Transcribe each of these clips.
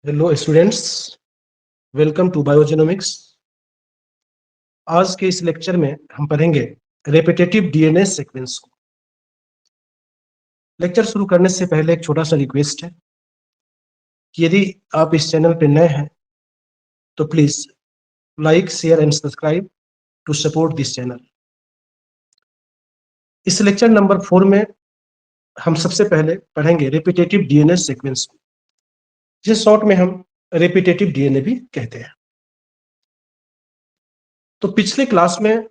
Hello students, welcome to biogenomics. आज के इस लेक्चर में हम पढ़ेंगे रेपिटेटिव डीएनए सीक्वेंस को। लेक्चर शुरू करने से पहले एक छोटा सा रिक्वेस्ट है कि यदि आप इस चैनल पर नए हैं तो please like, share and subscribe to support this channel. इस लेक्चर नंबर 4 में हम सबसे पहले पढ़ेंगे रेपिटेटिव डीएनए सीक्वेंस को, जिसे शॉर्ट में हम रेपिटेटिव डीएनए भी कहते हैं। तो पिछले क्लास में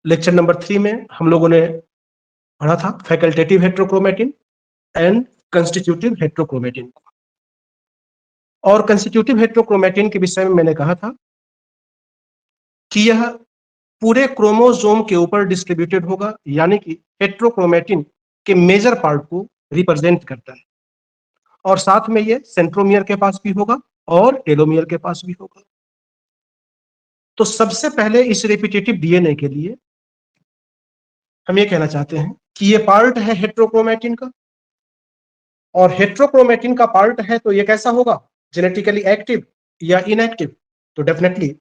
लेक्चर नंबर 3 में हम लोगों ने पढ़ा था facultative heterochromatin and constitutive heterochromatin को। और कंस्टिट्यूटिव हेट्रोक्रोमेटिन के विषय में मैंने कहा था कि यह पूरे क्रोमोसोम के ऊपर डिस्ट्रीब्यूटेड होगा, यानी कि हेट्रोक्रोमेटिन के मेजर पार्ट को रिप्रेजेंट करता है, और साथ में ये सेंट्रोमियर के पास भी होगा और टेलोमियर के पास भी होगा। तो सबसे पहले इस रेपिटेटिव डीएनए के लिए हम ये कहना चाहते हैं कि ये पार्ट है हेट्रोक्रोमेटिन का, और हेट्रोक्रोमेटिन का पार्ट है तो ये कैसा होगा, जेनेटिकली एक्टिव या इनएक्टिव? तो डेफिनेटली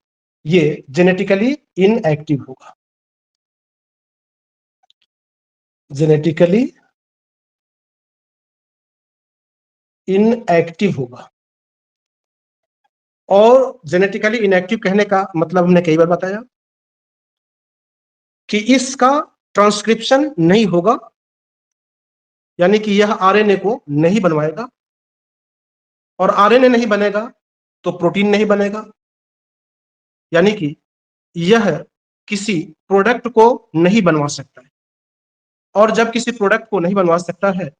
ये जेनेटिकली इनएक्टिव होगा, जेनेटिकली इनएक्टिव होगा। और जेनेटिकली इनएक्टिव कहने का मतलब हमने कई बार बताया कि इसका ट्रांसक्रिप्शन नहीं होगा, यानी कि यह आरएनए को नहीं बनवाएगा, और आरएनए नहीं बनेगा तो प्रोटीन नहीं बनेगा, यानी कि यह किसी प्रोडक्ट को नहीं बनवा सकता है। और जब किसी प्रोडक्ट को नहीं बनवा सकता है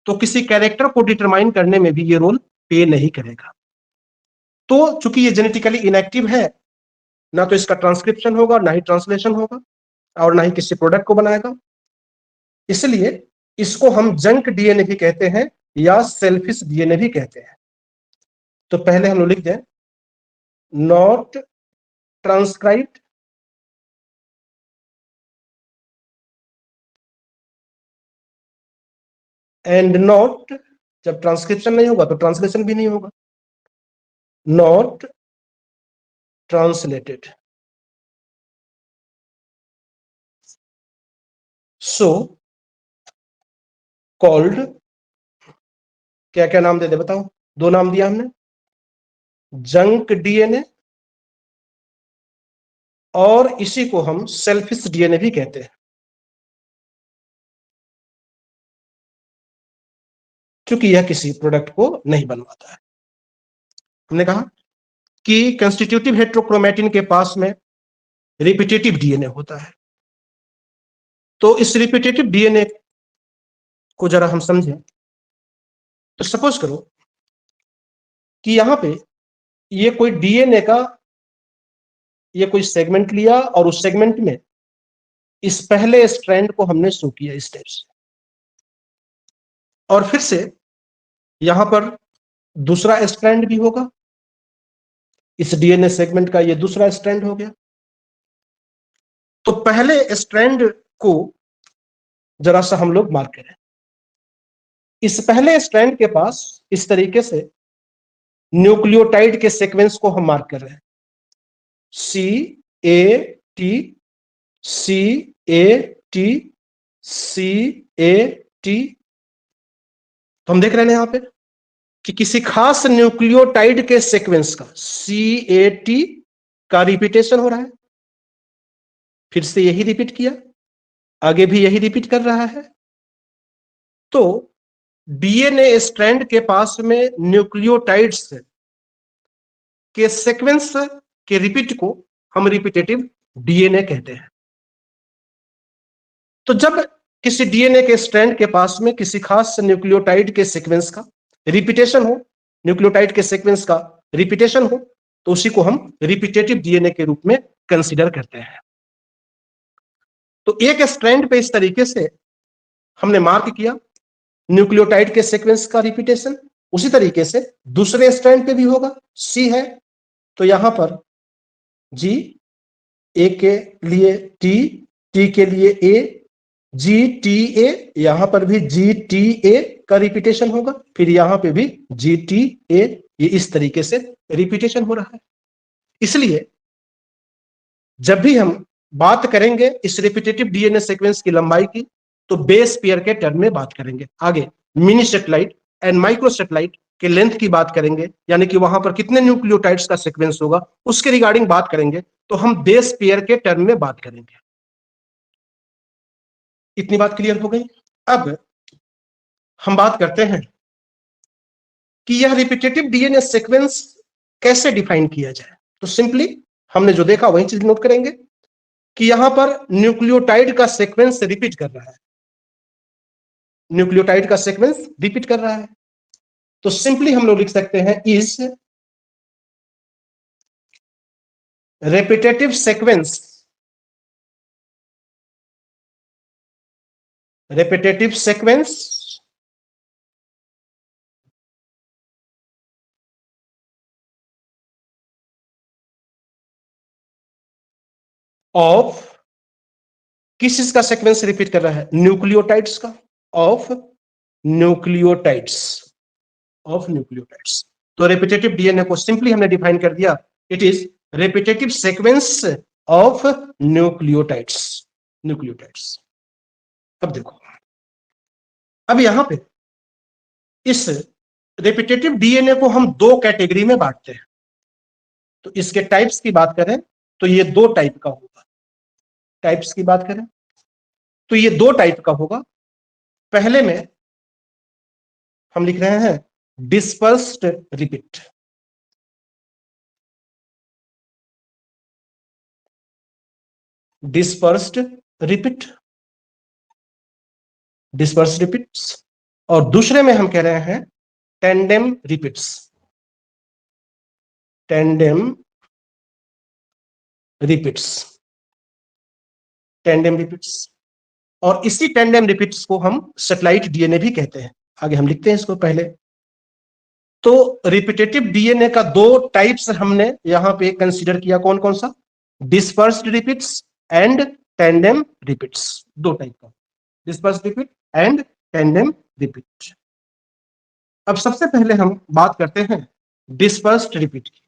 तो किसी कैरेक्टर को डिटरमाइन करने में भी ये रोल प्ले नहीं करेगा। तो चूंकि ये जेनेटिकली इनएक्टिव है, ना तो इसका ट्रांसक्रिप्शन होगा, ना ही ट्रांसलेशन होगा, और ना ही किसी प्रोडक्ट को बनाएगा, इसलिए इसको हम जंक डीएनए भी कहते हैं या सेल्फिश डीएनए भी कहते हैं। तो पहले हम लोग लिख दें नॉट ट्रांसक्राइब्ड एंड नॉट, जब ट्रांसक्रिप्शन नहीं होगा तो ट्रांसलेशन भी नहीं होगा, नॉट ट्रांसलेटेड। सो कॉल्ड, क्या क्या नाम दे दे बताओ? दो नाम दिया हमने, जंक डीएनए, और इसी को हम सेल्फिश डीएनए भी कहते हैं, क्योंकि यह किसी प्रोडक्ट को नहीं बनवाता है। हमने कहा कि कंस्टिट्यूटिव हेट्रोक्रोमेटिन के पास में रिपीटेटिव डीएनए होता है। तो इस रिपीटेटिव डीएनए को जरा हम समझें। तो सपोज करो कि यहां पे ये कोई डीएनए का ये कोई सेगमेंट लिया, और उस सेगमेंट में इस पहले स्ट्रैंड को हमने शो किया इस टाइप से, और फिर से यहां पर दूसरा स्ट्रैंड भी होगा, इस डीएनए सेगमेंट का ये दूसरा स्ट्रैंड हो गया। तो पहले स्ट्रैंड को जरा सा हम लोग मार्क करें। इस पहले स्ट्रैंड के पास इस तरीके से न्यूक्लियोटाइड के सीक्वेंस को हम मार्क कर रहे हैं, C A T C A T C A T. तो हम देख रहे हैं यहां पे कि किसी खास न्यूक्लियोटाइड के सीक्वेंस का सी ए टी का रिपीटेशन हो रहा है, फिर से यही रिपीट किया, आगे भी यही रिपीट कर रहा है। तो डीएनए स्ट्रैंड के पास में न्यूक्लियोटाइड्स के सीक्वेंस के रिपीट को हम रिपीटेटिव डीएनए कहते हैं। तो जब किसी डीएनए के स्ट्रैंड के पास में किसी खास न्यूक्लियोटाइड के सीक्वेंस का रिपीटेशन हो, न्यूक्लियोटाइड के सीक्वेंस का रिपीटेशन हो, तो उसी को हम रिपीटेटिव डीएनए के रूप में कंसीडर करते हैं। तो एक स्ट्रैंड पे इस तरीके से हमने मार्क किया न्यूक्लियोटाइड के सीक्वेंस का रिपीटेशन, उसी तरीके से दूसरे स्ट्रैंड पे भी होगा। सी है तो यहां पर जी, ए के लिए टी, टी के लिए ए, जी टी ए, यहां पर भी जी टी ए का रिपीटेशन होगा, फिर यहां पे भी जी टी ए, ये इस तरीके से रिपीटेशन हो रहा है। इसलिए जब भी हम बात करेंगे इस रिपीटेटिव डीएनए सीक्वेंस की लंबाई की, तो बेस पेयर के टर्म में बात करेंगे। आगे mini satellite and micro satellite के लेंथ की बात करेंगे, यानी कि वहां पर कितने न्यूक्लियोटाइड्स का सीक्वेंस होगा उसके रिगार्डिंग बात करेंगे, तो हम बेस पेयर के टर्म में बात करेंगे। इतनी बात क्लियर हो गई। अब हम बात करते हैं कि यह रिपीटेटिव डीएनए सीक्वेंस कैसे डिफाइन किया जाए। तो सिंपली हमने जो देखा वही चीज नोट करेंगे कि यहां पर न्यूक्लियोटाइड का सीक्वेंस रिपीट कर रहा है, न्यूक्लियोटाइड का सीक्वेंस रिपीट कर रहा है। तो सिंपली हम लोग लिख सकते हैं इज repetitive sequence ऑफ, किस चीज का सीक्वेंस रिपीट कर रहा है, न्यूक्लियोटाइड्स का, ऑफ न्यूक्लियोटाइड्स। तो रेपिटेटिव डीएनए को सिंपली हमने डिफाइन कर दिया, it is repetitive sequence of nucleotides. अब देखो, अब यहां पे इस रेपिटेटिव डीएनए को हम दो कैटेगरी में बांटते हैं। तो इसके टाइप्स की बात करें तो ये दो टाइप का होगा। टाइप्स की बात करें तो ये दो टाइप का होगा। पहले में हम लिख रहे हैं डिस्पर्स्ड रिपीट। डिस्पर्स्ड रिपीट्स, और दूसरे में हम कह रहे हैं टेंडेम रिपीट्स। और इसी टेंडेम रिपीट्स को हम सैटेलाइट डीएनए भी कहते हैं। आगे हम लिखते हैं इसको पहले। तो रिपीटेटिव डीएनए का दो टाइप्स हमने यहां पे कंसीडर किया, कौन कौन सा, dispersed repeats and tandem repeats. दो टाइप का, dispersed repeat and tandem repeat. अब सबसे पहले हम बात करते हैं डिस्पर्स्ड रिपीट की।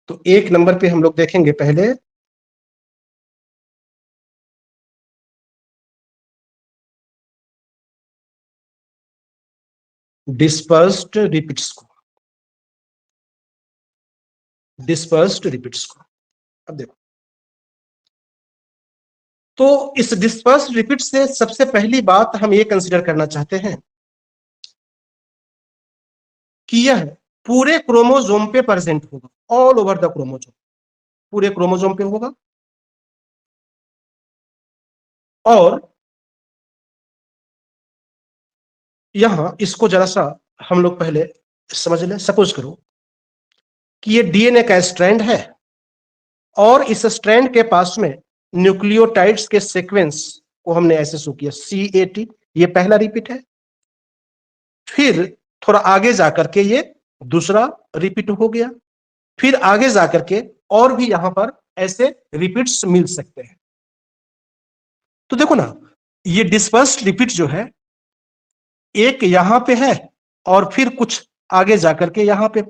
तो एक नंबर पे हम लोग देखेंगे पहले डिस्पर्स्ड रिपीट्स को। अब देखो, तो इस डिस्पर्स्ड रिपीट से सबसे पहली बात हम ये कंसीडर करना चाहते हैं कि यह पूरे क्रोमोसोम पे प्रेजेंट होगा, ऑल ओवर द क्रोमोसोम, पूरे क्रोमोसोम पे होगा। और यहां इसको जरा सा हम लोग पहले समझ लें। सपोज करो कि ये डीएनए का स्ट्रैंड है और इस स्ट्रैंड के पास में न्यूक्लियोटाइड्स के सीक्वेंस को हमने ऐसे शो किया, CAT, ये पहला रिपीट है। फिर थोड़ा आगे जाकर के ये दूसरा रिपीट हो गया, फिर आगे जाकर के और भी यहां पर ऐसे रिपीट्स मिल सकते हैं। तो देखो ना, ये डिस्पर्स्ड रिपीट जो है एक यहां पे है और फिर कुछ आगे जाकर के यहां पे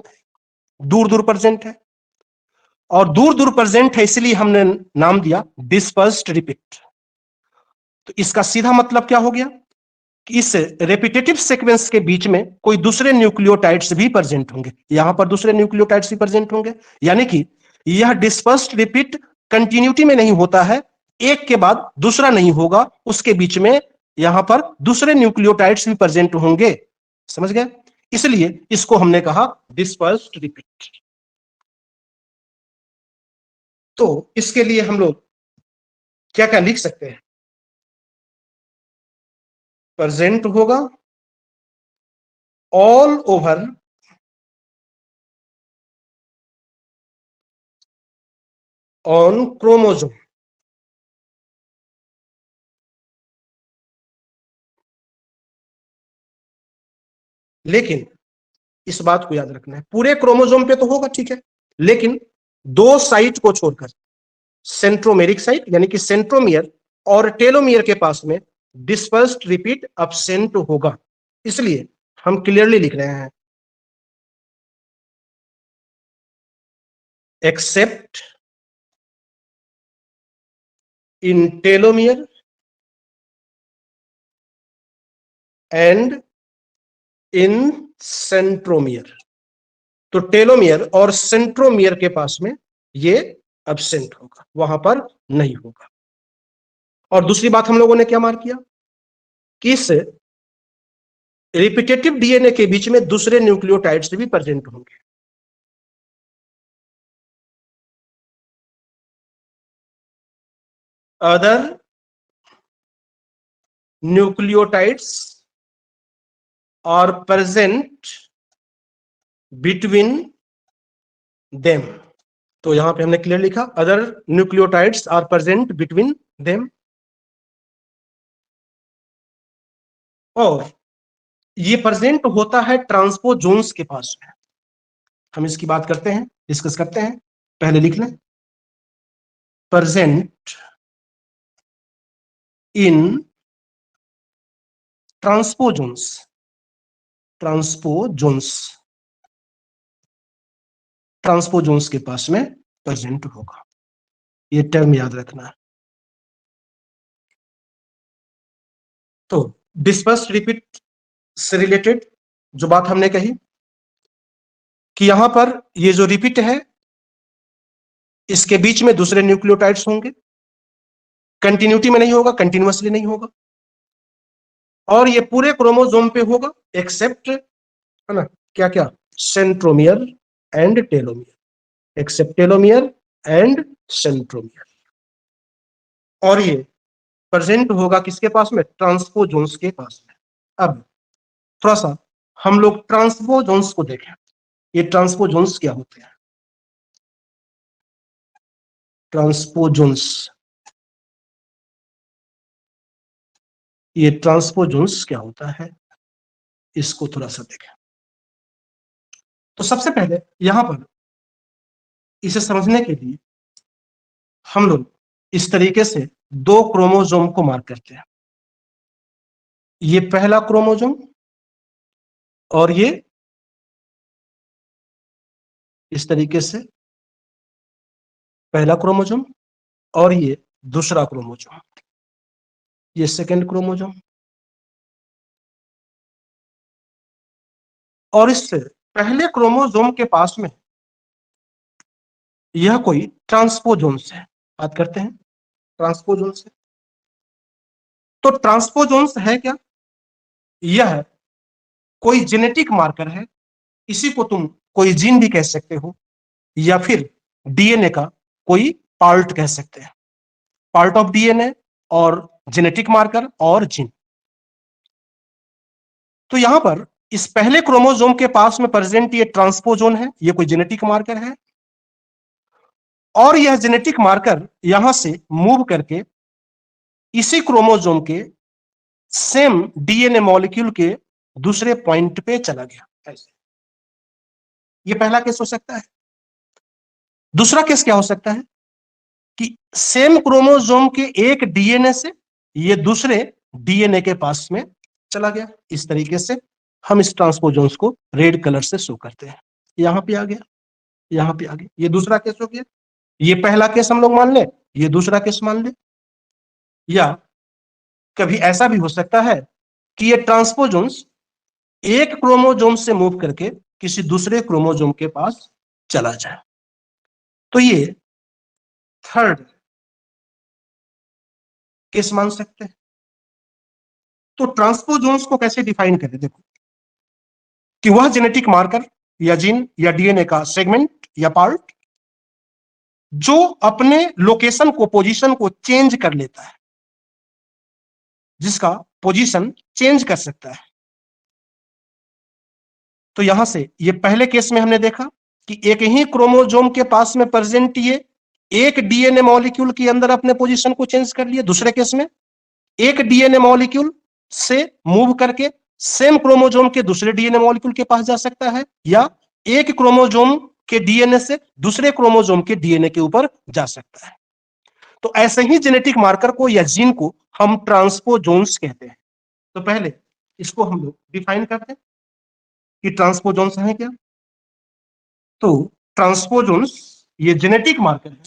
दूर दूर प्रेजेंट है, और दूर दूर प्रेजेंट है इसलिए हमने नाम दिया डिस्पर्स्ड रिपीट। तो इसका सीधा मतलब क्या हो गया कि इस रेपिटेटिव सीक्वेंस के बीच में कोई दूसरे न्यूक्लियोटाइड्स भी प्रेजेंट होंगे, यहां पर दूसरे न्यूक्लियोटाइड्स भी प्रेजेंट होंगे। यानी कि यह डिस्पर्स्ड रिपीट कंटिन्यूटी में नहीं होता है, एक के बाद दूसरा नहीं होगा, उसके बीच में यहां पर दूसरे न्यूक्लियोटाइड्स भी प्रेजेंट होंगे। समझ गए? इसलिए इसको हमने कहा डिस्पर्स्ड रिपीट। तो इसके लिए हम लोग क्या क्या लिख सकते हैं, प्रेजेंट होगा ऑल ओवर ऑन क्रोमोसोम। लेकिन इस बात को याद रखना है, पूरे क्रोमोसोम पे तो होगा, ठीक है, लेकिन दो साइट को छोड़कर, सेंट्रोमेरिक साइट यानी कि सेंट्रोमियर और टेलोमियर के पास में डिस्पर्स्ड रिपीट अब्सेंट होगा। इसलिए हम क्लियरली लिख रहे हैं except in telomere and in centromere। तो टेलोमियर और सेंट्रोमियर के पास में ये एब्सेंट होगा, वहां पर नहीं होगा। और दूसरी बात हम लोगों ने क्या मार्क किया कि इस रिपीटेटिव डीएनए के बीच में दूसरे न्यूक्लियोटाइड्स भी प्रेजेंट होंगे। Other nucleotides are present between them. तो यहां पे हमने क्लियर लिखा other nucleotides are present between them. और ये प्रेजेंट होता है ट्रांसपोजोन्स के पास में। हम इसकी बात करते हैं, डिस्कस करते हैं। पहले लिख लें, present in transposons. Transposons, transposons के पास में प्रेजेंट होगा। ये टर्म याद रखना है। तो डिस्पर्स रिपीट से रिलेटेड जो बात हमने कही कि यहां पर ये जो रिपीट है इसके बीच में दूसरे न्यूक्लियोटाइड्स होंगे, कंटिन्यूटी में नहीं होगा, कंटिन्यूअसली नहीं होगा, और ये पूरे क्रोमोसोम पे होगा एक्सेप्ट, है ना, क्या क्या, centromere and telomere, except telomere and centromere. और ये प्रेजेंट होगा किसके पास में, ट्रांसपोजोन्स के पास में। अब थोड़ा सा हम लोग ट्रांसपोजोन्स को देखें। ये ट्रांसपोजोन्स क्या होते हैं? ट्रांसपोजोन्स, ये ट्रांसपोजोन्स क्या होता है इसको थोड़ा सा देखें। तो सबसे पहले यहां पर इसे समझने के लिए हम लोग इस तरीके से दो क्रोमोसोम को मार्क करते हैं। ये पहला क्रोमोसोम और ये इस तरीके से पहला क्रोमोसोम और ये दूसरा क्रोमोसोम, ये सेकंड क्रोमोसोम। और इससे पहले क्रोमोसोम के पास में यह कोई ट्रांसपोजोन्स है। बात करते हैं ट्रांसपोजोन्स है। तो ट्रांसपोजोन्स है क्या? यह कोई जेनेटिक मार्कर है। इसी को तुम कोई जीन भी कह सकते हो या फिर डीएनए का कोई पार्ट कह सकते हैं, पार्ट ऑफ डीएनए और जेनेटिक मार्कर और जीन। तो यहां पर इस पहले क्रोमोसोम के पास में प्रेजेंट ये ट्रांसपोजोन है, ये कोई जेनेटिक मार्कर है, और यह जेनेटिक मार्कर यहां से मूव करके इसी क्रोमोसोम के सेम डीएनए मॉलिक्यूल के दूसरे पॉइंट पे चला गया। ऐसे ये पहला केस हो सकता है। दूसरा केस क्या हो सकता है कि सेम क्रोमोसोम के एक डीएनए से ये दूसरे डीएनए के पास में चला गया। इस तरीके से हम इस ट्रांसपोजोन्स को रेड कलर से शो करते हैं। यहां पे आ गया, यहां पे आ गया। ये दूसरा केस हो गया। ये पहला केस हम लोग मान ले, ये दूसरा केस मान ले। या कभी ऐसा भी हो सकता है कि ये ट्रांसपोजोन्स एक क्रोमोसोम से मूव करके किसी दूसरे क्रोमोसोम के पास चला जाए। तो ये थर्ड केस मान सकते हैं। तो ट्रांसपोजोन्स को कैसे डिफाइन करें? देखो कि वह जेनेटिक मार्कर या जीन या डीएनए का सेगमेंट या पार्ट जो अपने लोकेशन को, पोजीशन को चेंज कर लेता है, जिसका पोजीशन चेंज कर सकता है। तो यहां से ये पहले केस में हमने देखा कि एक ही क्रोमोसोम के पास में प्रेजेंट ये एक डीएनए मॉलिक्यूल के अंदर अपने पोजीशन को चेंज कर लिया। दूसरे केस में एक डीएनए मॉलिक्यूल से मूव करके सेम क्रोमोसोम के दूसरे डीएनए मॉलिक्यूल के पास जा सकता है, या एक क्रोमोसोम के डीएनए से दूसरे क्रोमोसोम के डीएनए के ऊपर जा सकता है। तो ऐसे ही जेनेटिक मार्कर को या जीन को हम ट्रांसपोजोन्स कहते हैं। तो पहले इसको हम लोग डिफाइन करते हैं कि ट्रांसपोजोन्स हैं क्या। तो ट्रांसपोजोन्स ये जेनेटिक मार्कर है,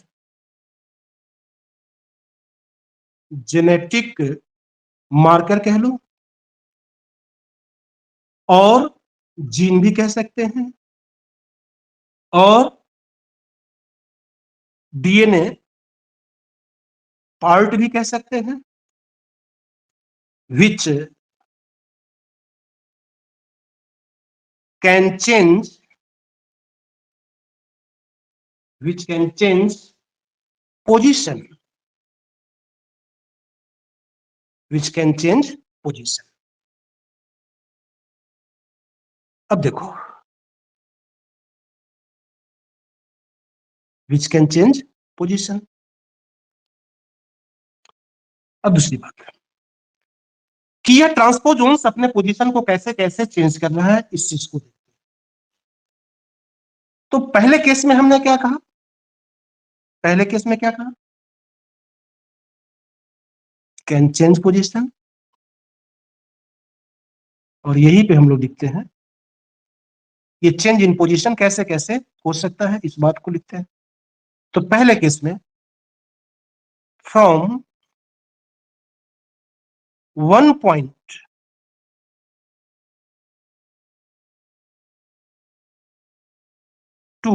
जेनेटिक मार्कर कह लो, और जीन भी कह सकते हैं, और डीएनए पार्ट भी कह सकते हैं, which can change, which can change position, which can change position. अब देखो, which can change position. अब दूसरी बात कि यह ट्रांसपोजोन्स अपने पोजीशन को कैसे कैसे चेंज कर रहा है, इस चीज को देखते हैं। तो पहले केस में हमने क्या कहा, पहले केस में क्या कहा, कैन चेंज पोजीशन, और यहीं पे हम लोग लिखते हैं ये चेंज इन पोजीशन कैसे कैसे हो सकता है, इस बात को लिखते हैं। तो पहले केस में from 1 point to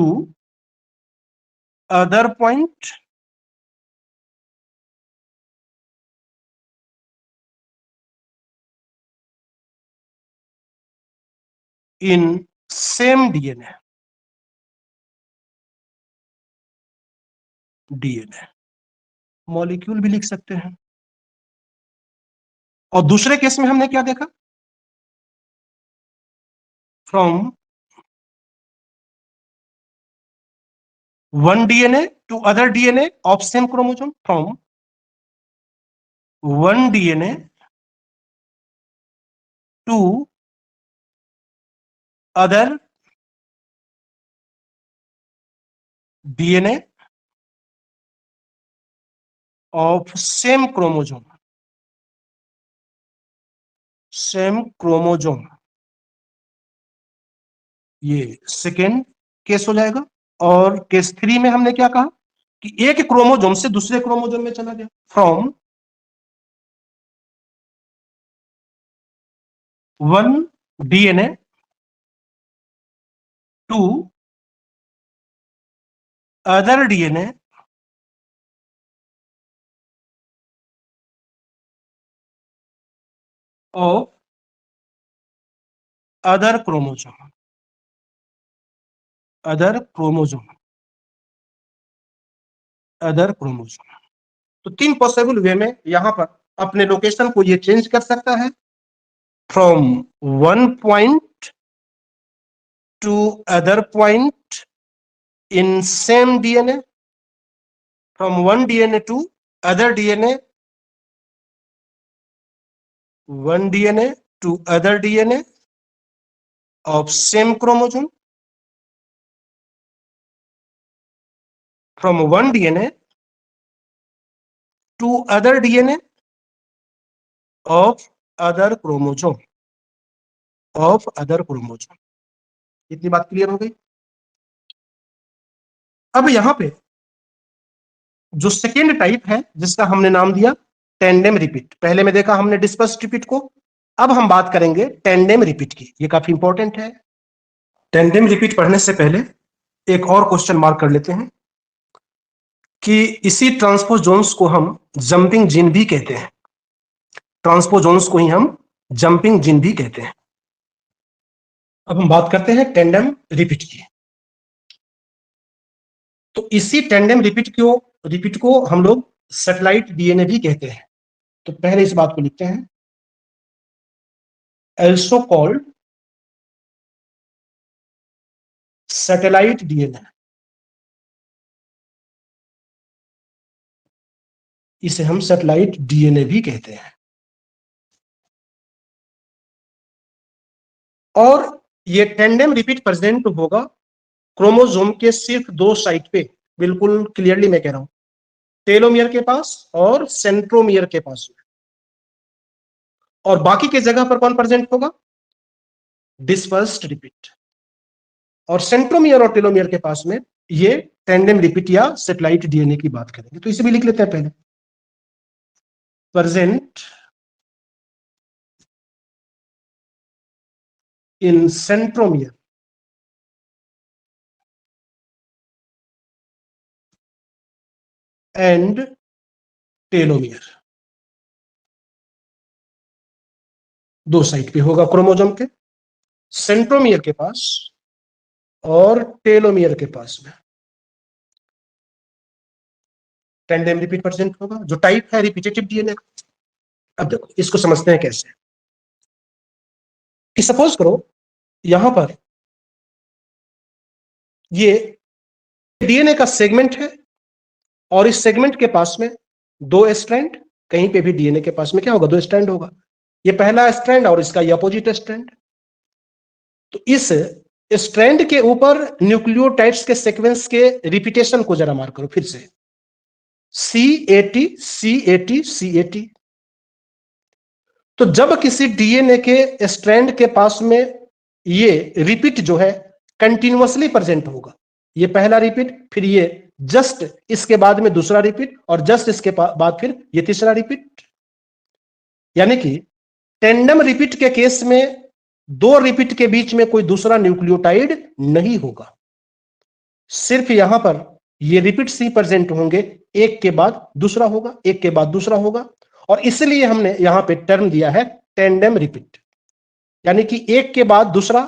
other point in same DNA, DNA molecule भी लिख सकते हैं। और दूसरे केस में हमने क्या देखा, from 1 DNA to other DNA of same chromosome, from 1 DNA to other DNA of same chromosome, same chromosome, ये सेकेंड केस हो जाएगा। और केस 3 में हमने क्या कहा कि एक क्रोमोजोम से दूसरे क्रोमोजोम में चला गया, from 1 DNA to other DNA of other chromosome, other chromosome, other chromosome। तो 3 पॉसिबल वे में यहां पर अपने लोकेशन को ये चेंज कर सकता है, from 1 point to other point in same DNA, from 1 DNA to other DNA, 1 DNA to other DNA of same chromosome, from 1 DNA to other DNA of other chromosome, of other chromosome। इतनी बात clear हो गई। अब यहां पे जो second type है जिसका हमने नाम दिया टेंडेम रिपीट, पहले में देखा हमने डिस्पर्स रिपीट को, अब हम बात करेंगे टेंडेम रिपीट की, ये काफी इंपॉर्टेंट है। टेंडेम रिपीट पढ़ने से पहले एक और क्वेश्चन मार्क कर लेते हैं कि इसी ट्रांसपोजोन्स को हम जंपिंग जीन भी कहते हैं, ट्रांसपोजोन्स को ही हम जंपिंग जीन भी कहते हैं। अब हम बात करते हैं टेंडेम रिपीट की। तो इसी टेंडेम रिपीट को हम लोग सैटेलाइट डीएनए भी कहते हैं। तो पहले इस बात को लिखते हैं, also called सैटेलाइट डीएनए, इसे हम सैटेलाइट डीएनए भी कहते हैं। और ये टेंडेम रिपीट प्रेजेंट होगा क्रोमोसोम के सिर्फ 2 साइट पे, बिल्कुल क्लियरली मैं कह रहा हूं, टेलोमियर के पास और सेंट्रोमियर के पास। और बाकी के जगह पर कौन प्रेजेंट होगा, डिस्पर्स्ड रिपीट। और सेंट्रोमियर और टेलोमियर के पास में ये टेंडेम रिपीट या सेटेलाइट डीएनए की बात करेंगे, तो इसे भी लिख लेते हैं पहले। Present in centromere and telomere, दो साइड पे होगा क्रोमोसोम के, सेंट्रोमियर के पास और टेलोमियर के पास में टेंडेम रिपीट प्रेजेंट होगा, जो टाइप है रिपीटेटिव डीएनए का। अब देखो इसको समझते हैं कैसे, कि सपोज करो यहां पर ये डीएनए का सेगमेंट है और इस सेगमेंट के पास में दो स्ट्रैंड, कहीं पे भी डीएनए के पास में क्या होगा, दो स्ट्रैंड होगा, ये पहला स्ट्रैंड और इसका ये अपोजिट स्ट्रैंड। तो इस स्ट्रैंड के ऊपर न्यूक्लियोटाइड्स के सीक्वेंस के रिपीटेशन को जरा मार करो फिर से, CAT CAT CAT। तो जब किसी डीएनए के स्ट्रैंड के पास में ये रिपीट जो है कंटिन्यूअसली प्रेजेंट होगा, ये पहला रिपीट, फिर ये जस्ट इसके बाद में दूसरा रिपीट, और जस्ट इसके बाद फिर ये तीसरा रिपीट, यानी कि टेंडम रिपीट के केस में दो रिपीट के बीच में कोई दूसरा न्यूक्लियोटाइड नहीं होगा, सिर्फ यहां पर ये रिपीट्स ही प्रेजेंट होंगे, एक के बाद दूसरा होगा, एक के बाद दूसरा होगा, और इसलिए हमने यहां पे टर्म दिया है टेंडम रिपीट, यानी कि एक के बाद दूसरा,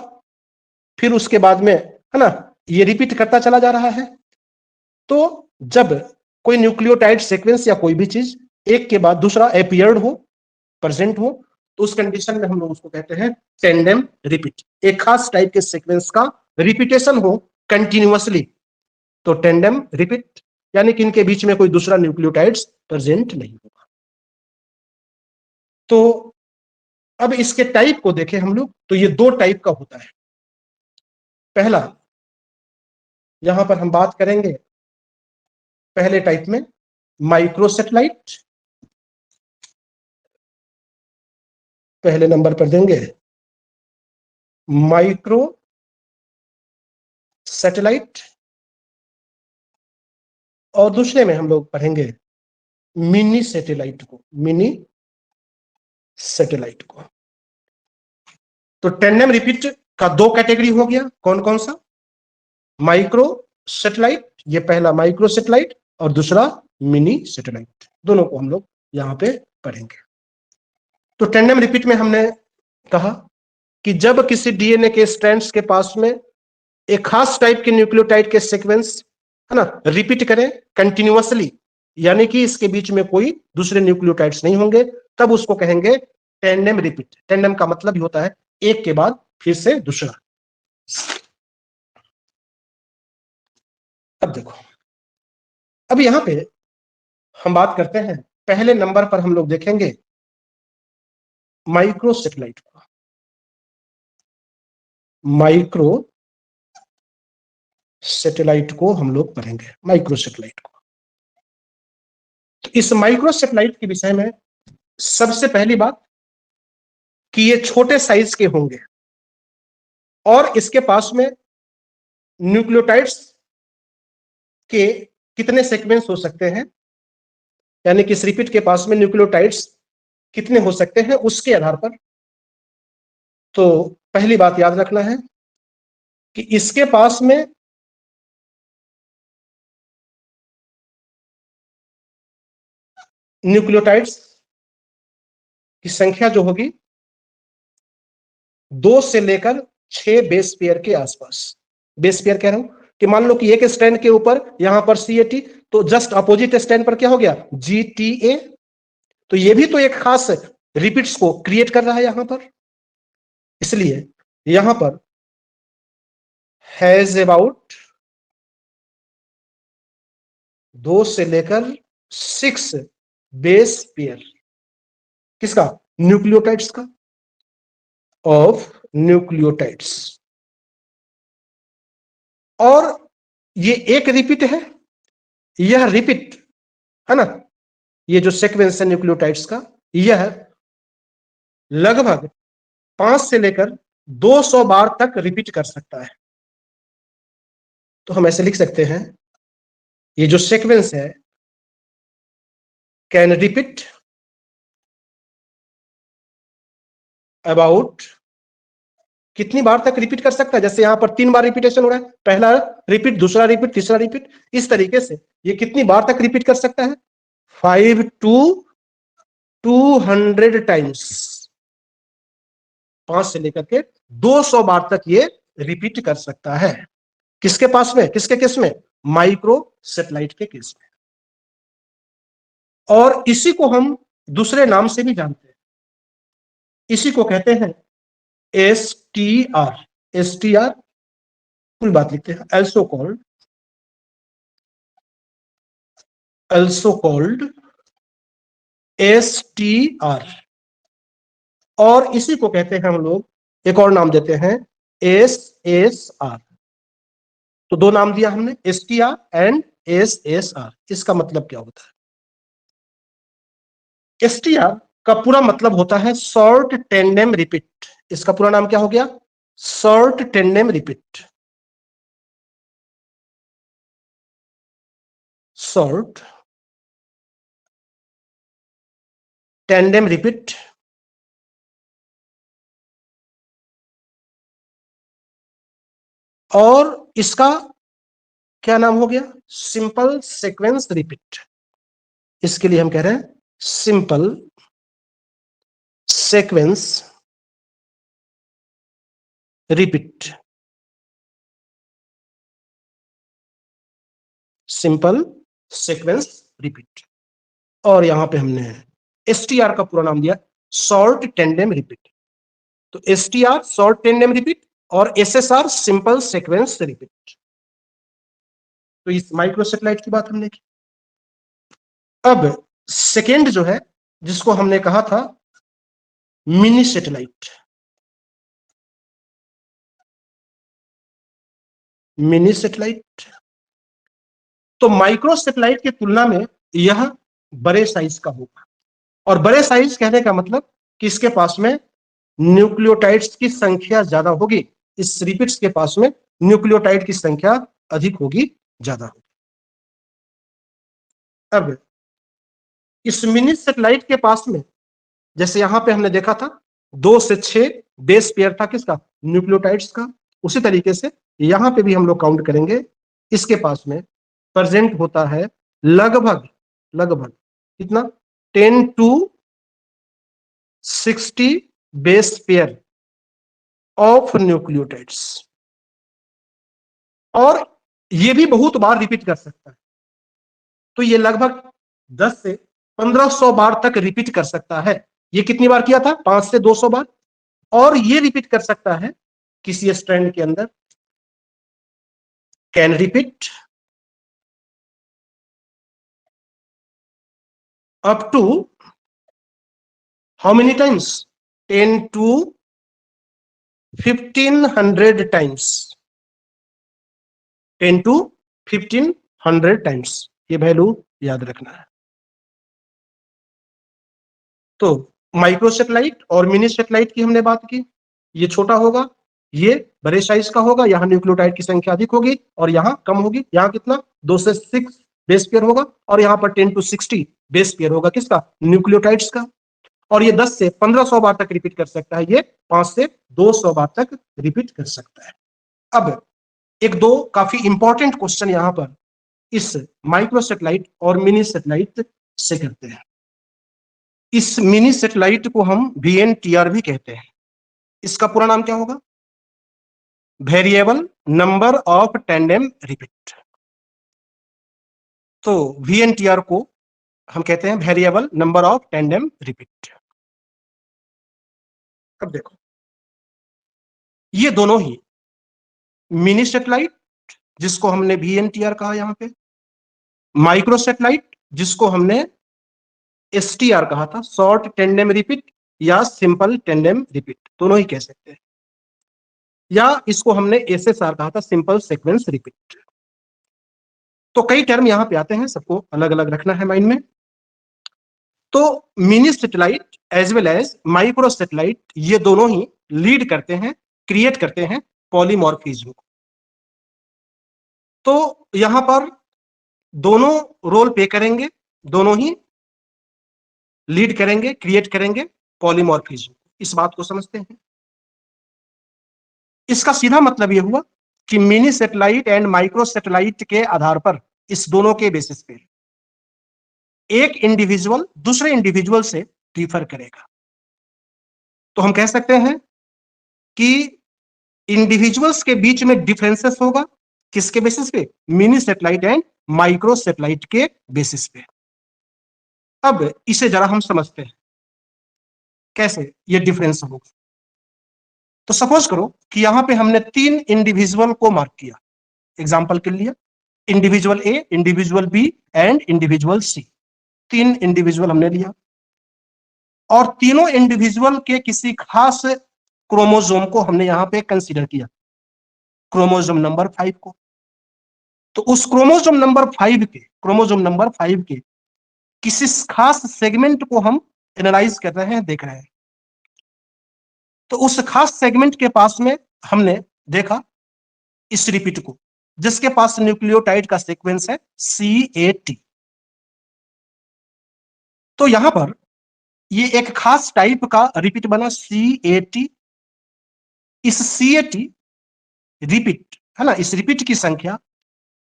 फिर उसके बाद में, है ना, ये रिपीट करता चला जा रहा है। तो जब कोई न्यूक्लियोटाइड सीक्वेंस या कोई भी चीज एक के बाद दूसरा अपीयर्ड हो, प्रेजेंट हो, तो उस कंडीशन में हम लोग उसको कहते हैं टेंडम रिपीट, एक खास टाइप के सीक्वेंस का रिपीटेशन हो कंटिन्यूअसली, तो टेंडम रिपीट, यानी कि इनके बीच में कोई दूसरा न्यूक्लियोटाइड्स प्रेजेंट नहीं होगा। तो अब इसके टाइप को देखें हम लोग, तो ये दो टाइप का होता है। पहला, यहां पर हम बात करेंगे पहले टाइप में माइक्रोसैटेलाइट, पहले नंबर पर देंगे माइक्रो सैटेलाइट, और दूसरे में हम लोग पढ़ेंगे मिनी सैटेलाइट को, मिनी सैटेलाइट को। तो टेंडम रिपीट का दो कैटेगरी हो गया, कौन कौन सा, माइक्रो सैटेलाइट, ये पहला माइक्रो सैटेलाइट और दूसरा मिनी सैटेलाइट, दोनों को हम लोग यहां पे पढ़ेंगे। तो टेंडम रिपीट में हमने कहा कि जब किसी डीएनए के स्ट्रैंड्स के पास में एक खास टाइप के न्यूक्लियोटाइड के सीक्वेंस, है ना, रिपीट करें कंटिन्यूअसली, यानी कि इसके बीच में कोई दूसरे न्यूक्लियोटाइड्स नहीं होंगे, तब उसको कहेंगे टेंडम रिपीट। टेंडम का मतलब ही होता है एक के बाद फिर से दूसरा। अब देखो, अब यहां पे हम बात करते हैं, पहले नंबर पर हम लोग देखेंगे माइक्रो सैटेलाइट को, माइक्रो सैटेलाइट को हम लोग पढ़ेंगे, माइक्रो सैटेलाइट को। तो इस माइक्रो सैटेलाइट के विषय में सबसे पहली बात कि ये छोटे साइज के होंगे और इसके पास में न्यूक्लियोटाइड्स के कितने सीक्वेंस हो सकते हैं, यानी कि इस रिपीट के पास में न्यूक्लियोटाइड्स कितने हो सकते हैं उसके आधार पर। तो पहली बात याद रखना है कि इसके पास में न्यूक्लियोटाइड्स की संख्या जो होगी 2 से लेकर 6 बेस पेयर के आसपास। बेस पेयर कह रहा हूं कि मान लो कि एक स्टैंड के ऊपर यहां पर CAT, तो जस्ट अपोजिट स्टैंड पर क्या हो गया, GTA। तो ये भी तो एक खास रिपीट्स को क्रिएट कर रहा है यहां पर, इसलिए यहां पर हैज अबाउट 2 से लेकर 6 बेस पेयर, किसका, न्यूक्लियोटाइड्स का, ऑफ न्यूक्लियोटाइड्स। और ये एक रिपीट है, यह रिपीट, है ना, ये जो सीक्वेंस है न्यूक्लियोटाइड्स का, यह लगभग 5 से लेकर 200 बार तक रिपीट कर सकता है। तो हम ऐसे लिख सकते हैं, ये जो सीक्वेंस है कैन रिपीट अबाउट, कितनी बार तक रिपीट कर सकता है, जैसे यहां पर 3 बार रिपीटेशन हो रहा है, पहला रिपीट, दूसरा रिपीट, तीसरा रिपीट, इस तरीके से ये कितनी बार तक रिपीट कर सकता है? 5 to 200 टाइम्स, 5 से लेकर के 200 बार तक ये रिपीट कर सकता है। किसके पास में, किसके केस में? माइक्रो सैटेलाइट के केस में। और इसी को हम दूसरे नाम से भी जानते हैं, इसी को कहते हैं STR। STR पूरी बात लिखते हैं, also called STR। और इसी को कहते हैं हम लोग, एक और नाम देते हैं SSR। तो 2 नाम दिया हमने, STR एंड SSR। इसका मतलब क्या होता है? STR का पूरा मतलब होता है शॉर्ट टेंडेम रिपीट। इसका पूरा नाम क्या हो गया? Short tandem repeat. Short tandem repeat. और इसका क्या नाम हो गया? Simple sequence repeat. इसके लिए हम कह रहे हैं simple sequence repeat. Simple sequence repeat. और यहां पे हमने STR का पूरा नाम दिया शॉर्ट टेंडेम रिपीट। तो STR शॉर्ट टेंडेम रिपीट और SSR सिंपल सीक्वेंस रिपीट। तो इस माइक्रो सैटेलाइट की बात हमने की। अब सेकेंड जो है, जिसको हमने कहा था मिनी सैटेलाइट। मिनी सैटेलाइट तो माइक्रो सैटेलाइट की तुलना में यह बड़े साइज का होगा। और बड़े साइज कहने का मतलब कि इसके पास में न्यूक्लियोटाइड्स की संख्या ज्यादा होगी। इस रिपीट्स के पास में न्यूक्लियोटाइड की संख्या अधिक होगी, ज्यादा होगी। अब इस मिनी सैटेलाइट के पास में, जैसे यहां पे हमने देखा था 2 से 6 बेस पेयर था किसका? न्यूक्लियोटाइड्स का। उसी तरीके से यहां पे भी हम लोग काउंट करेंगे, इसके पास में प्रेजेंट होता है लगभग लगभग कितना? 10 to 60 base pair of nucleotides. और ये भी बहुत बार रिपीट कर सकता है। तो ये लगभग 10 से 1500 बार तक रिपीट कर सकता है। ये कितनी बार किया था? 5 से 200 बार। और ये रिपीट कर सकता है किसी स्ट्रैंड के अंदर, can repeat up to how many times? 10 to 1500 times. 10 to 1500 times, ये वैल्यू याद रखना है। तो माइक्रो सैटेलाइट और मिनी सैटेलाइट की हमने बात की। ये छोटा होगा, ये बड़े साइज का होगा, यहाँ न्यूक्लियोटाइड की संख्या अधिक होगी और यहाँ कम होगी। यहाँ कितना? 2 से 6 बेस पेयर होगा और यहाँ पर 10 to 60 बेस पेयर होगा किसका? न्यूक्लियोटाइड्स का। और ये 10 से 1500 बार तक रिपीट कर सकता है, ये 5 से 200 बार तक रिपीट कर सकता है। अब एक दो काफी इंपॉर्टेंट क्वेश्चन यहां पर इस माइक्रो सैटेलाइट और मिनी सैटेलाइट से करते हैं। इस मिनी सैटेलाइट को हम VNTR भी कहते हैं। इसका पूरा नाम क्या होगा? Variable number of tandem repeat. तो VNTR को हम कहते हैं variable number of tandem repeat. अब देखो, ये दोनों ही मिनी सैटेलाइट, जिसको हमने VNTR कहा यहां पे, माइक्रो सैटेलाइट जिसको हमने STR कहा था, शॉर्ट टेंडेम रिपीट या सिंपल टेंडेम रिपीट, दोनों ही कह सकते हैं। या इसको हमने SSR कहा था, सिंपल सीक्वेंस रिपीट। तो कई टर्म यहां पे आते हैं, सबको अलग अलग रखना है माइंड में। तो mini satellite as well as micro satellite, ये दोनों ही लीड करते हैं, क्रिएट करते हैं पॉलीमॉर्फिज्म को। तो यहां पर दोनों रोल प्ले करेंगे, दोनों ही लीड करेंगे, क्रिएट करेंगे पॉलीमॉर्फिज्म। इस बात को समझते हैं। इसका सीधा मतलब यह हुआ कि mini satellite and micro satellite के आधार पर, इस दोनों के बेसिस पे एक इंडिविजुअल दूसरे इंडिविजुअल से डिफर करेगा। तो हम कह सकते हैं कि इंडिविजुअल्स के बीच में डिफरेंसेस होगा, किसके बेसिस पे? Mini satellite and micro satellite के बेसिस पे। अब इसे जरा हम समझते हैं कैसे ये डिफरेंस होगा। तो सपोज करो कि यहां पे हमने 3 इंडिविजुअल को मार्क किया एग्जांपल के लिए, individual A, individual B and individual C. 3 individual हमने लिया और तीनों इंडिविजुअल के किसी खास क्रोमोसोम को हमने यहां पे कंसीडर किया, क्रोमोसोम नंबर 5 को। तो उस क्रोमोसोम नंबर 5 के किसी खास सेगमेंट को हम एनालाइज कर रहे हैं, देख रहे हैं। तो उस खास सेगमेंट के पास में हमने देखा इस रिपीट को, जिसके पास न्यूक्लियोटाइड का सीक्वेंस है CAT। तो यहां पर ये एक खास टाइप का रिपीट बना CAT। इस CAT रिपीट है ना, इस रिपीट की संख्या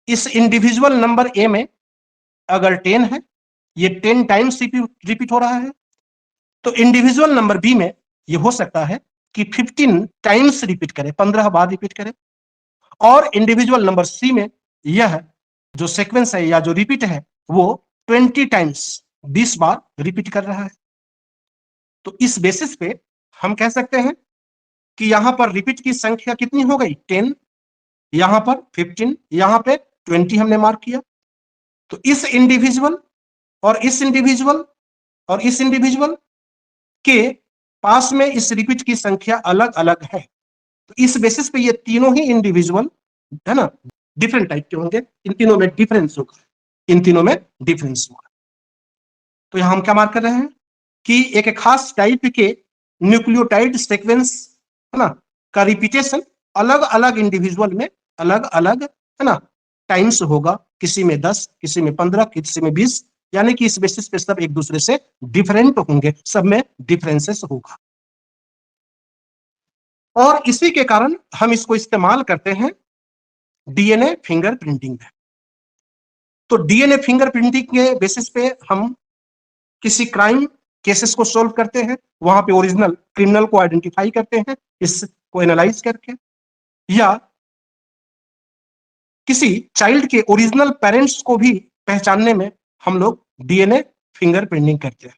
इस इंडिविजुअल नंबर ए में अगर 10 है, ये 10 टाइम्स रिपीट हो रहा है, तो इंडिविजुअल नंबर बी में ये हो सकता है कि 15 टाइम्स रिपीट करे, 15 बार रिपीट करे। और इंडिविजुअल नंबर सी में यह जो सीक्वेंस है या जो रिपीट है वो 20 टाइम्स, 20 बार रिपीट कर रहा है। तो इस बेसिस पे हम कह सकते हैं कि यहां पर रिपीट की संख्या कितनी हो गई? 10, यहां पर 15, यहां पे 20 हमने मार्क किया। तो इस इंडिविजुअल और इस इंडिविजुअल और इस इंडिविजुअल के पास में इस रिपीट की संख्या अलग अलग है। तो इस बेसिस पे ये तीनों ही इंडिविजुअल है ना डिफरेंट टाइप के होंगे, इन तीनों में डिफरेंस होगा, इन तीनों में डिफरेंस होगा। तो यहां हम क्या मार्क कर रहे हैं कि एक खास टाइप के न्यूक्लियोटाइड सीक्वेंस है ना का रिपीटेशन अलग अलग इंडिविजुअल में अलग अलग है ना टाइम्स होगा, किसी में 10, किसी में 15, किसी में 20, यानी कि इस बेसिस पे सब एक दूसरे से डिफरेंट होंगे, सब में डिफरेंसेस होगा। और इसी के कारण हम इसको इस्तेमाल करते हैं डीएनए फिंगरप्रिंटिंग में। तो डीएनए फिंगरप्रिंटिंग के बेसिस पे हम किसी क्राइम केसेस को सोल्व करते हैं, वहां पे ओरिजिनल क्रिमिनल को आइडेंटिफाई करते हैं इसको एनालाइज करके, या किसी चाइल्ड के ओरिजिनल पेरेंट्स को भी पहचानने में हम लोग डीएनए फिंगरप्रिंटिंग करते हैं।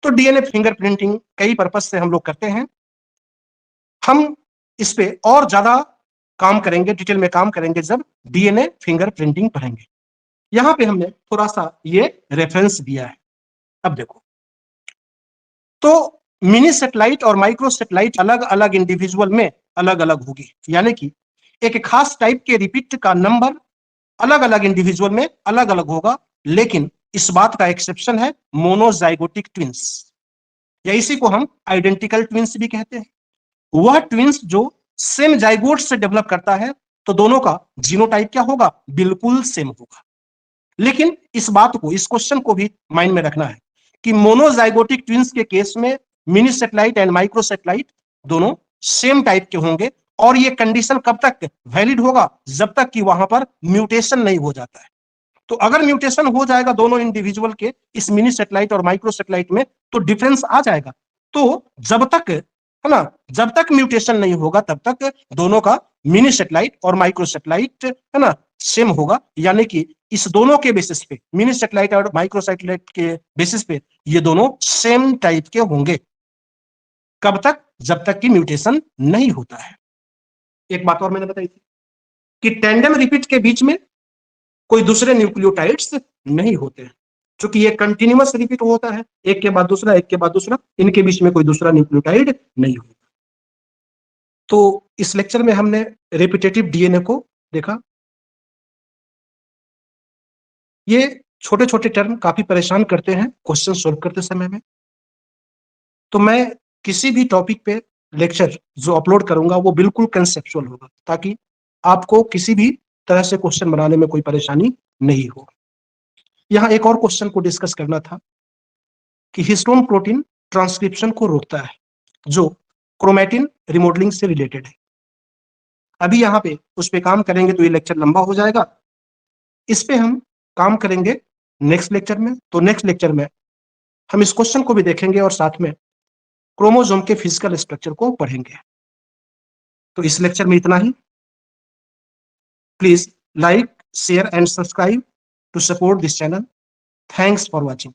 तो डीएनए फिंगरप्रिंटिंग कई पर्पज से हम लोग करते हैं। हम इस पे और ज्यादा काम करेंगे, डिटेल में काम करेंगे जब डीएनए फिंगरप्रिंटिंग पढ़ेंगे। यहां पे हमने थोड़ा सा ये रेफरेंस दिया है। अब देखो, तो मिनी सैटेलाइट और माइक्रो सैटेलाइट अलग अलग इंडिविजुअल में अलग अलग होगी, यानी कि एक खास टाइप के रिपीट का नंबर अलग अलग इंडिविजुअल में अलग अलग होगा। लेकिन इस बात का एक्सेप्शन है मोनोजाइगोटिक ट्विंस, या इसी को हम आइडेंटिकल ट्विंस भी कहते हैं। वह ट्विंस जो सेम जाइगोट से डेवलप करता है, तो दोनों का जीनोटाइप क्या होगा? बिल्कुल सेम होगा। लेकिन इस बात को, इस क्वेश्चन को भी माइंड में रखना है कि मोनोजाइगोटिक ट्विंस के केस में mini satellite and micro satellite दोनों सेम टाइप के होंगे, और ये कंडीशन कब तक वैलिड होगा? जब तक कि वहां पर म्यूटेशन नहीं हो जाता है। तो अगर म्यूटेशन हो जाएगा दोनों इंडिविजुअल के इस मिनी सैटेलाइट और माइक्रो सैटेलाइट में, तो डिफरेंस आ जाएगा। तो जब तक है ना, जब तक म्यूटेशन नहीं होगा तब तक दोनों का मिनी सैटेलाइट और माइक्रो सैटेलाइट है ना सेम होगा, यानी कि इस दोनों के बेसिस पे, मिनी सैटेलाइट और माइक्रो सैटेलाइट के बेसिस पे ये दोनों सेम टाइप के होंगे। कब तक? जब तक कि म्यूटेशन नहीं होता है। एक बात और मैंने बताई थी कि टेंडेम रिपीट के बीच में कोई दूसरे न्यूक्लियोटाइड्स नहीं होते हैं, क्योंकि ये कंटिन्यूअस रिपीट होता है, एक के बाद दूसरा, एक के बाद दूसरा, इनके बीच में कोई दूसरा न्यूक्लियोटाइड नहीं होता। तो इस लेक्चर में हमने रेपिटेटिव डीएनए को देखा। ये छोटे छोटे टर्म काफी परेशान करते हैं क्वेश्चन सोल्व करते समय में। तो मैं किसी भी टॉपिक पे लेक्चर जो अपलोड करूंगा वो बिल्कुल कंसेप्चुअल होगा, ताकि आपको किसी भी तरह से क्वेश्चन बनाने में कोई परेशानी नहीं हो। यहां एक और क्वेश्चन को डिस्कस करना था कि हिस्टोन प्रोटीन ट्रांसक्रिप्शन को रोकता है जो क्रोमैटिन रिमॉडलिंग से रिलेटेड है। अभी यहाँ पे उस पे काम करेंगे तो ये लेक्चर लंबा हो जाएगा, इस पे हम काम करेंगे नेक्स्ट लेक्चर में। तो नेक्स्ट लेक्चर में हम इस क्वेश्चन को भी देखेंगे और साथ में क्रोमोसोम के फिजिकल स्ट्रक्चर को पढ़ेंगे। तो इस लेक्चर में इतना ही। Please like, share and subscribe to support this channel. Thanks for watching.